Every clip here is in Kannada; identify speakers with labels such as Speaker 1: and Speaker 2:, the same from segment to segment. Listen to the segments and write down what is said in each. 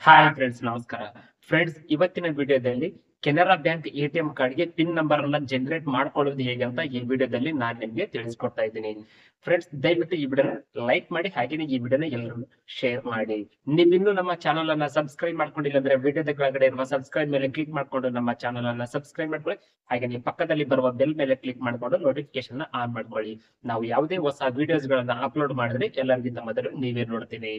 Speaker 1: ಹಾಯ್ ಫ್ರೆಂಡ್ಸ್, ನಮಸ್ಕಾರ. ಫ್ರೆಂಡ್ಸ್, ಇವತ್ತಿನ ವಿಡಿಯೋದಲ್ಲಿ ಕೆನರಾ ಬ್ಯಾಂಕ್ ಎಟಿಎಂ ಕಾರ್ಡ್ಗೆ ಪಿನ್ ನಂಬರ್ ಅನ್ನ ಜನರೇಟ್ ಮಾಡ್ಕೊಳ್ಳೋದು ಹೇಗೆ ಅಂತ ಈ ವಿಡಿಯೋದಲ್ಲಿ ನಾನು ನಿಮಗೆ ತಿಳಿಸ್ಕೊಡ್ತಾ ಇದ್ದೀನಿ. ಫ್ರೆಂಡ್ಸ್, ದಯವಿಟ್ಟು ಈ ವಿಡಿಯೋನ ಲೈಕ್ ಮಾಡಿ, ಹಾಗೇನೆ ಈ ವಿಡಿಯೋನ ಎಲ್ಲರೂ ಶೇರ್ ಮಾಡಿ. ನೀವಿನ್ನೂ ನಮ್ಮ ಚಾನಲ್ ಅನ್ನ ಸಬ್ಸ್ಕ್ರೈಬ್ ಮಾಡ್ಕೊಂಡಿಲ್ಲ ಅಂದ್ರೆ ವಿಡಿಯೋದ ಕೆಳಗಡೆ ಇರುವ ಸಬ್ಸ್ಕ್ರೈಬ್ ಮೇಲೆ ಕ್ಲಿಕ್ ಮಾಡ್ಕೊಂಡು ನಮ್ಮ ಚಾನಲ್ ಅನ್ನ ಸಬ್ಸ್ಕ್ರೈಬ್ ಮಾಡ್ಕೊಳ್ಳಿ. ಹಾಗೆ ಪಕ್ಕದಲ್ಲಿ ಬರುವ ಬೆಲ್ ಮೇಲೆ ಕ್ಲಿಕ್ ಮಾಡ್ಕೊಂಡು ನೋಟಿಫಿಕೇಶನ್ ಆನ್ ಮಾಡ್ಕೊಳ್ಳಿ. ನಾವು ಯಾವುದೇ ಹೊಸ ವಿಡಿಯೋಸ್ ಗಳನ್ನ ಅಪ್ಲೋಡ್ ಮಾಡಿದ್ರೆ ಎಲ್ಲರಿಗಿಂತ ಮೊದಲು ನೀವೇ ನೋಡ್ತೀನಿ.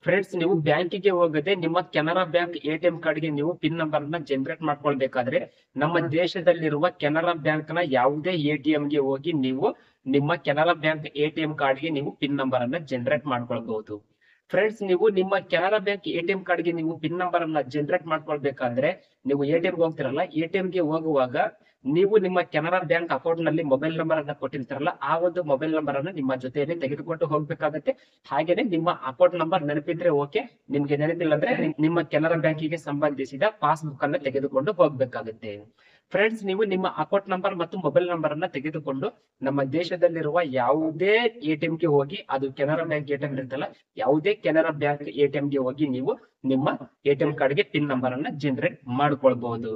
Speaker 1: ಫ್ರೆಂಡ್ಸ್, ನೀವು ಬ್ಯಾಂಕಿಗೆ ಹೋಗದೆ ನಿಮ್ಮ ಕೆನರಾ ಬ್ಯಾಂಕ್ ಎಟಿಎಂ ಕಾರ್ಡ್ಗೆ ನೀವು ಪಿನ್ ನಂಬರ್ ನ ಜನರೇಟ್ ಮಾಡ್ಕೊಳ್ಬೇಕಾದ್ರೆ ನಮ್ಮ ದೇಶದಲ್ಲಿರುವ ಕೆನರಾ ಬ್ಯಾಂಕ್ ನ ಯಾವುದೇ ಎಟಿಎಂ ಗೆ ಹೋಗಿ ನೀವು ನಿಮ್ಮ ಕೆನರಾ ಬ್ಯಾಂಕ್ ಎಟಿಎಂ ಕಾರ್ಡ್ಗೆ ನೀವು ಪಿನ್ ನಂಬರ್ ಅನ್ನ ಜನರೇಟ್ ಮಾಡ್ಕೊಳ್ಬಹುದು. ಫ್ರೆಂಡ್ಸ್, ನೀವು ನಿಮ್ಮ ಕೆನರಾ ಬ್ಯಾಂಕ್ ಎಟಿಎಂ ಕಾರ್ಡ್ಗೆ ನೀವು ಪಿನ್ ನಂಬರ್ ಅನ್ನ ಜನರೇಟ್ ಮಾಡ್ಕೊಳ್ಬೇಕಾದ್ರೆ ನೀವು ಎಟಿಎಂ ಹೋಗ್ತಿರಲ್ಲ, ಎಟಿಎಂ ಗೆ ಹೋಗುವಾಗ ನೀವು ನಿಮ್ಮ ಕೆನರಾ ಬ್ಯಾಂಕ್ ಅಕೌಂಟ್ ನಲ್ಲಿ ಮೊಬೈಲ್ ನಂಬರ್ ಅನ್ನ ಕೊಟ್ಟಿರ್ತಾರಲ್ಲ, ಆ ಒಂದು ಮೊಬೈಲ್ ನಂಬರ್ ಅನ್ನು ನಿಮ್ಮ ಜೊತೆಯಲ್ಲಿ ತೆಗೆದುಕೊಂಡು ಹೋಗ್ಬೇಕಾಗತ್ತೆ. ಹಾಗೇನೆ ನಿಮ್ಮ ಅಕೌಂಟ್ ನಂಬರ್ ನೆನಪಿದ್ರೆ ಓಕೆ, ನಿಮ್ಗೆ ನೆನಪಿಲ್ಲ ಅಂದ್ರೆ ನಿಮ್ಮ ಕೆನರಾ ಬ್ಯಾಂಕಿಗೆ ಸಂಬಂಧಿಸಿದ ಪಾಸ್ಬುಕ್ ಅನ್ನ ತೆಗೆದುಕೊಂಡು ಹೋಗ್ಬೇಕಾಗುತ್ತೆ. ಫ್ರೆಂಡ್ಸ್, ನೀವು ನಿಮ್ಮ ಅಕೌಂಟ್ ನಂಬರ್ ಮತ್ತು ಮೊಬೈಲ್ ನಂಬರ್ ಅನ್ನ ತೆಗೆದುಕೊಂಡು ನಮ್ಮ ದೇಶದಲ್ಲಿರುವ ಯಾವುದೇ ಎಟಿಎಂ ಗೆ ಹೋಗಿ, ಅದು ಕೆನರಾ ಬ್ಯಾಂಕ್ ಎಟಿಎಂ ಇರುತ್ತಲ್ಲ, ಯಾವುದೇ ಕೆನರಾ ಬ್ಯಾಂಕ್ ಎಟಿಎಂ ಗೆ ಹೋಗಿ ನೀವು ನಿಮ್ಮ ಎಟಿಎಂ ಕಾರ್ಡ್ಗೆ ಪಿನ್ ನಂಬರ್ ಅನ್ನ ಜನರೇಟ್ ಮಾಡ್ಕೊಳ್ಬಹುದು.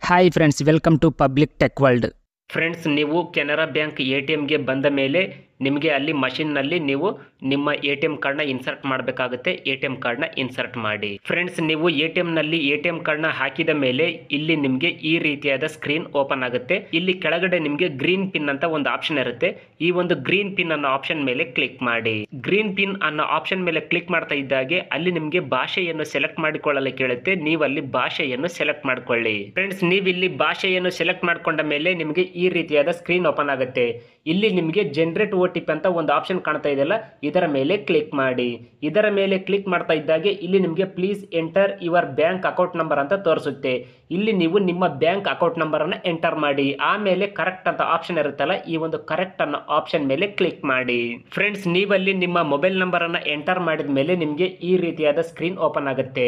Speaker 2: Hi friends, welcome to public tech world.
Speaker 1: Friends, ನೀವು ಕೆನರಾ ಬ್ಯಾಂಕ್ ಎಟಿಎಂಗೆ ಬಂದ ಮೇಲೆ ನಿಮಗೆ ಅಲ್ಲಿ ಮಷಿನ್ನಲ್ಲಿ ನೀವು ನಿಮ್ಮ ಎಟಿಎಂ ಕಾರ್ಡ್ನ ಇನ್ಸರ್ಟ್ ಮಾಡಬೇಕಾಗುತ್ತೆ. ಎಟಿಎಂ ಕಾರ್ಡ್ನ ಇನ್ಸರ್ಟ್ ಮಾಡಿ. ಫ್ರೆಂಡ್ಸ್, ನೀವು ಎಟಿಎಂನಲ್ಲಿ ಎಟಿಎಂ ಕಾರ್ಡ್ನ ಹಾಕಿದ ಮೇಲೆ ಇಲ್ಲಿ ನಿಮಗೆ ಈ ರೀತಿಯಾದ ಸ್ಕ್ರೀನ್ ಓಪನ್ ಆಗುತ್ತೆ. ಇಲ್ಲಿ ಕೆಳಗಡೆ ನಿಮಗೆ ಗ್ರೀನ್ ಪಿನ್ ಅಂತ ಒಂದು ಆಪ್ಷನ್ ಇರುತ್ತೆ. ಈ ಒಂದು ಗ್ರೀನ್ ಪಿನ್ ಅನ್ನೋ ಆಪ್ಷನ್ ಮೇಲೆ ಕ್ಲಿಕ್ ಮಾಡಿ. ಗ್ರೀನ್ ಪಿನ್ ಅನ್ನೋ ಆಪ್ಷನ್ ಮೇಲೆ ಕ್ಲಿಕ್ ಮಾಡ್ತಾ ಇದ್ದಾಗೆ ಅಲ್ಲಿ ನಿಮಗೆ ಭಾಷೆಯನ್ನು ಸೆಲೆಕ್ಟ್ ಮಾಡಿಕೊಳ್ಳಲು ಕೇಳುತ್ತೆ. ನೀವು ಅಲ್ಲಿ ಭಾಷೆಯನ್ನು ಸೆಲೆಕ್ಟ್ ಮಾಡ್ಕೊಳ್ಳಿ. ಫ್ರೆಂಡ್ಸ್, ನೀವು ಇಲ್ಲಿ ಭಾಷೆಯನ್ನು ಸೆಲೆಕ್ಟ್ ಮಾಡ್ಕೊಂಡ ಮೇಲೆ ನಿಮಗೆ ಈ ರೀತಿಯಾದ ಸ್ಕ್ರೀನ್ ಓಪನ್ ಆಗುತ್ತೆ. ಇಲ್ಲಿ ನಿಮಗೆ ಜನರೇಟ್ OTP ಅಂತ ಒಂದು ಆಪ್ಷನ್ ಕಾಣ್ತಾ ಇದೆಯಲ್ಲ, ಇದರ ಮೇಲೆ ಕ್ಲಿಕ್ ಮಾಡಿ. ಇದರ ಮೇಲೆ ಕ್ಲಿಕ್ ಮಾಡ್ತಾ ಇದ್ದಾಗೆ ಇಲ್ಲಿ ನಿಮಗೆ please enter your bank account number ಅಂತ ತೋರಿಸುತ್ತೆ. ಇಲ್ಲಿ ನೀವು ನಿಮ್ಮ ಬ್ಯಾಂಕ್ ಅಕೌಂಟ್ ನಂಬರ್ ಅನ್ನು ಎಂಟರ್ ಮಾಡಿ. ಆಮೇಲೆ ಕರೆಕ್ಟ್ ಅಂತ ಆಪ್ಷನ್ ಇರುತ್ತಲ್ಲ, ಈ ಒಂದು ಕರೆಕ್ಟ್ ಅನ್ನೋ ಆಪ್ಷನ್ ಮೇಲೆ ಕ್ಲಿಕ್ ಮಾಡಿ. ಫ್ರೆಂಡ್ಸ್, ನೀವಲ್ಲಿ ನಿಮ್ಮ ಮೊಬೈಲ್ ನಂಬರ್ ಅನ್ನು ಎಂಟರ್ ಮಾಡಿದ ಮೇಲೆ ನಿಮಗೆ ಈ ರೀತಿಯಾದ ಸ್ಕ್ರೀನ್ ಓಪನ್ ಆಗುತ್ತೆ.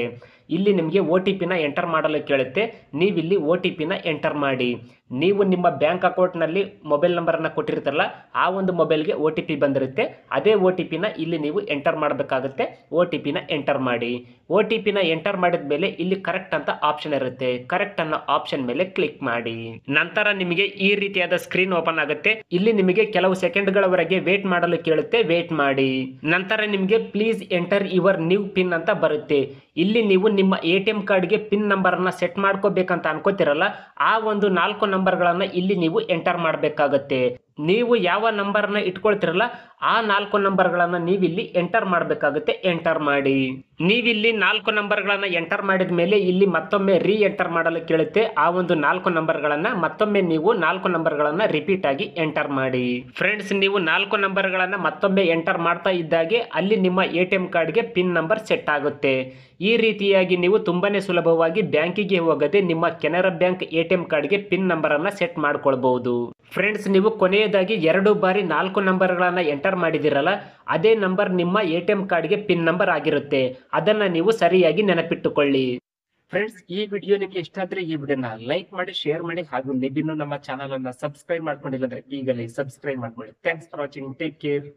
Speaker 1: ಇಲ್ಲಿ ನಿಮಗೆ OTP ನ ಎಂಟರ್ ಮಾಡಲು ಕೇಳುತ್ತೆ. ನೀವಿಲ್ಲಿ OTP ನ ಎಂಟರ್ ಮಾಡಿ. ನೀವು ನಿಮ್ಮ ಬ್ಯಾಂಕ್ ಅಕೌಂಟ್ನಲ್ಲಿ ಮೊಬೈಲ್ ನಂಬರನ್ನು ಕೊಟ್ಟಿರ್ತಾರಲ್ಲ, ಆ ಒಂದು ಮೊಬೈಲ್ಗೆ OTP ಬಂದಿರುತ್ತೆ. ಅದೇ OTP ನ ಇಲ್ಲಿ ನೀವು ಎಂಟರ್ ಮಾಡಬೇಕಾಗುತ್ತೆ. OTP ನ ಎಂಟರ್ ಮಾಡಿ. OTP ನ ಎಂಟರ್ ಮಾಡಿದ ಮೇಲೆ ಇಲ್ಲಿ ಕರೆಕ್ಟ್ ಅಂತ ಆಪ್ಷನ್ ಇರುತ್ತೆ. ಕರೆಕ್ಟ್ ಅನ್ನೋ ಆಪ್ಷನ್ ಮೇಲೆ ಕ್ಲಿಕ್ ಮಾಡಿ. ನಂತರ ನಿಮಗೆ ಈ ರೀತಿಯಾದ ಸ್ಕ್ರೀನ್ ಓಪನ್ ಆಗುತ್ತೆ. ಇಲ್ಲಿ ನಿಮಗೆ ಕೆಲವು ಸೆಕೆಂಡ್ಗಳವರೆಗೆ ವೇಟ್ ಮಾಡಲು ಕೇಳುತ್ತೆ. ವೇಟ್ ಮಾಡಿ. ನಂತರ ನಿಮಗೆ please enter your new pin ಅಂತ ಬರುತ್ತೆ. ಇಲ್ಲಿ ನೀವು ನಿಮ್ಮ ಎಟಿಎಂ ಕಾರ್ಡ್ಗೆ ಪಿನ್ ನಂಬರ್ ಅನ್ನ ಸೆಟ್ ಮಾಡ್ಕೋಬೇಕಂತ ಅನ್ಕೋತಿರಲ್ಲ, ಆ ಒಂದು 4 ನಂಬರ್ಗಳನ್ನ ಇಲ್ಲಿ ನೀವು ಎಂಟರ್ ಮಾಡಬೇಕಾಗತ್ತೆ. ನೀವು ಯಾವ ನಂಬರ್ನ ಇಟ್ಕೊಳ್ತಿರಲ್ಲ, ಆ 4 ನಂಬರ್ಗಳನ್ನ ನೀವಿಲ್ಲಿ ಎಂಟರ್ ಮಾಡಬೇಕಾಗುತ್ತೆ. ಎಂಟರ್ ಮಾಡಿ. ನೀವಿಲ್ಲಿ 4 ನಂಬರ್ಗಳನ್ನ ಎಂಟರ್ ಮಾಡಿದ ಮೇಲೆ ಇಲ್ಲಿ ಮತ್ತೊಮ್ಮೆ ರೀ ಎಂಟರ್ ಮಾಡಲು ಕೇಳುತ್ತೆ. ಆ ಒಂದು 4 ನಂಬರ್ಗಳನ್ನ ಮತ್ತೊಮ್ಮೆ ನೀವು 4 ನಂಬರ್ಗಳನ್ನ ರಿಪೀಟ್ ಆಗಿ ಎಂಟರ್ ಮಾಡಿ. ಫ್ರೆಂಡ್ಸ್, ನೀವು 4 ನಂಬರ್ಗಳನ್ನ ಮತ್ತೊಮ್ಮೆ ಎಂಟರ್ ಮಾಡ್ತಾ ಇದ್ದಾಗೆ ಅಲ್ಲಿ ನಿಮ್ಮ ಎಟಿಎಂ ಕಾರ್ಡ್ಗೆ ಪಿನ್ ನಂಬರ್ ಸೆಟ್ ಆಗುತ್ತೆ. ಈ ರೀತಿಯಾಗಿ ನೀವು ತುಂಬಾನೇ ಸುಲಭವಾಗಿ ಬ್ಯಾಂಕಿಗೆ ಹೋಗದೆ ನಿಮ್ಮ ಕೆನರಾ ಬ್ಯಾಂಕ್ ಎಟಿಎಂ ಕಾರ್ಡ್ಗೆ ಪಿನ್ ನಂಬರ್ ಅನ್ನ ಸೆಟ್ ಮಾಡ್ಕೊಳ್ಬಹುದು. ಫ್ರೆಂಡ್ಸ್, ನೀವು ಕೊನೆಯದಾಗಿ 2 ಬಾರಿ 4 ನಂಬರ್ಗಳನ್ನ ಎಂಟರ್ ಮಾಡಿದಿರಲ್ಲ, ಅದೇ ನಂಬರ್ ನಿಮ್ಮ ಎಟಿಎಂ ಕಾರ್ಡ್ಗೆ ಪಿನ್ ನಂಬರ್ ಆಗಿರುತ್ತೆ. ಅದನ್ನ ನೀವು ಸರಿಯಾಗಿ ನೆನಪಿಟ್ಟುಕೊಳ್ಳಿ. ಫ್ರೆಂಡ್ಸ್, ಈ ವಿಡಿಯೋ ನಿಮಗೆ ಇಷ್ಟ ಆದ್ರೆ ಈ ವಿಡಿಯೋನ ಲೈಕ್ ಮಾಡಿ, ಶೇರ್ ಮಾಡಿ, ಹಾಗೂ ನೀವಿನ್ನೂ ನಮ್ಮ ಚಾನಲ್ ಅನ್ನ ಸಬ್ಸ್ಕ್ರೈಬ್ ಮಾಡ್ಕೊಂಡಿಲ್ಲ ಅಂದ್ರೆ ಈಗಲೇ ಸಬ್ಸ್ಕ್ರೈಬ್ ಮಾಡ್ಕೊಳ್ಳಿ. Thanks for watching. Take care.